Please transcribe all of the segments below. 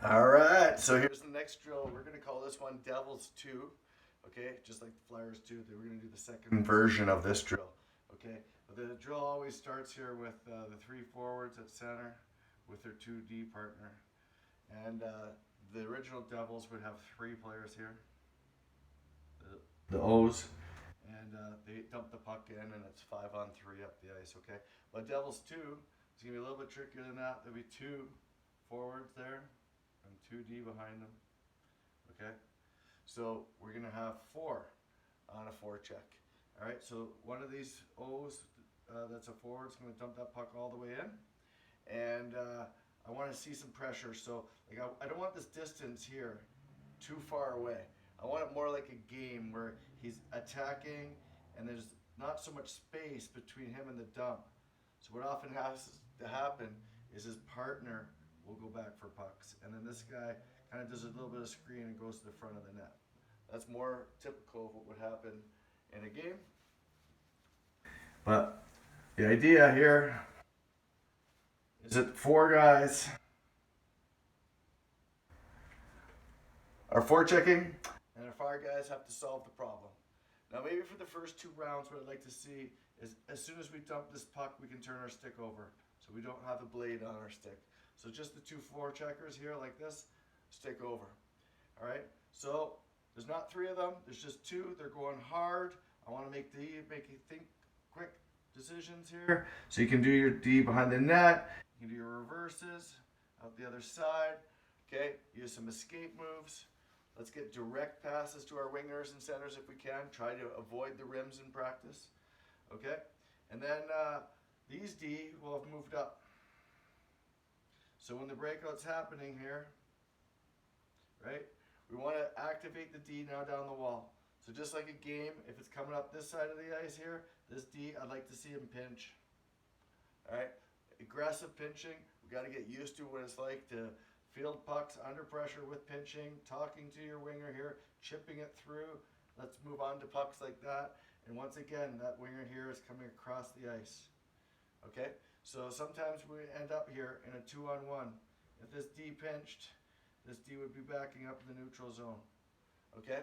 All right, so here's the next drill. We're going to call this one Devil's 2. Okay, just like the Flyers 2, we're going to do the second version of this drill. Okay, but the drill always starts here with the 3 forwards at center with their 2D partner. And the original Devils would have 3 players here, the O's, and they dump the puck in, and it's 5-on-3 up the ice. Okay, but Devils 2 is going to be a little bit trickier than that. There'll be 2 forwards there and 2D behind them. Okay, so we're going to have 4 on a forecheck. All right, so one of these O's that's a forward is going to dump that puck all the way in, and I want to see some pressure. So like I don't want this distance here too far away. I want it more like a game where he's attacking and there's not so much space between him and the dump. So what often has to happen is his partner will go back for pucks, and then this guy kind of does a little bit of screen and goes to the front of the net. That's more typical of what would happen in a game. But the idea here is that 4 guys are forechecking, and our 5 guys have to solve the problem. Now maybe for the first 2 rounds, what I'd like to see is as soon as we dump this puck, we can turn our stick over, so we don't have the blade on our stick. So just the 2 forecheckers here like this, stick over. All right, so there's not 3 of them, there's just 2. They're going hard. I want to make you think quick decisions here. So you can do your D behind the net, you can do your reverses out the other side. Okay, use some escape moves. Let's get direct passes to our wingers and centers if we can. Try to avoid the rims in practice. Okay, and then these D will have moved up. So when the breakout's happening here, right, we want to activate the D now down the wall. So just like a game, if it's coming up this side of the ice here, this D, I'd like to see him pinch. All right, aggressive pinching. We got to get used to what it's like to field pucks under pressure with pinching, talking to your winger here, chipping it through. Let's move on to pucks like that. And once again, that winger here is coming across the ice. Okay, so sometimes we end up here in a 2-on-1. If this D pinched, this D would be backing up in the neutral zone. Okay,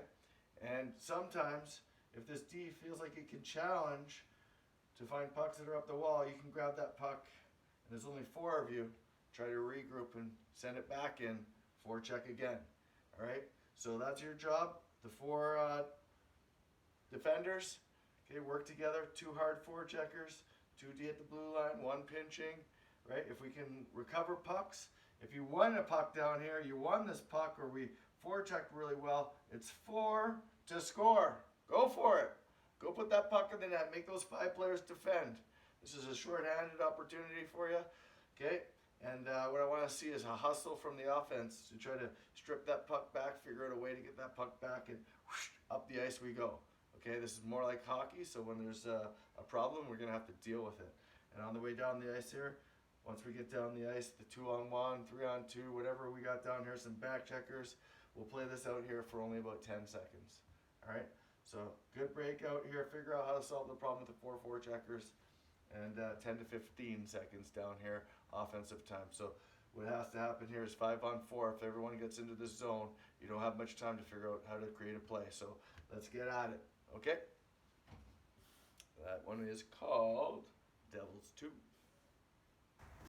and sometimes if this D feels like it can challenge to find pucks that are up the wall, you can grab that puck, and there's only 4 of you. Try to regroup and send it back in, forecheck again. All right, so that's your job. The 4 defenders, okay, work together. 2 hard forecheckers, 2D at the blue line, 1 pinching, right? If we can recover pucks, if you won a puck down here, you won this puck, or we forechecked really well, it's 4 to score. Go for it. Go put that puck in the net. Make those 5 players defend. This is a short-handed opportunity for you, okay? And what I want to see is a hustle from the offense to try to strip that puck back, figure out a way to get that puck back, and whoosh, up the ice we go. Okay, this is more like hockey, so when there's a problem, we're going to have to deal with it. And on the way down the ice here, once we get down the ice, the 2-on-1, 3-on-2, whatever we got down here, some back checkers, we'll play this out here for only about 10 seconds. All right, so good breakout here. Figure out how to solve the problem with the 4 forecheckers, and 10 to 15 seconds down here, offensive time. So what has to happen here is 5-on-4. If everyone gets into this zone, you don't have much time to figure out how to create a play. So let's get at it, okay? That one is called Devil's 2.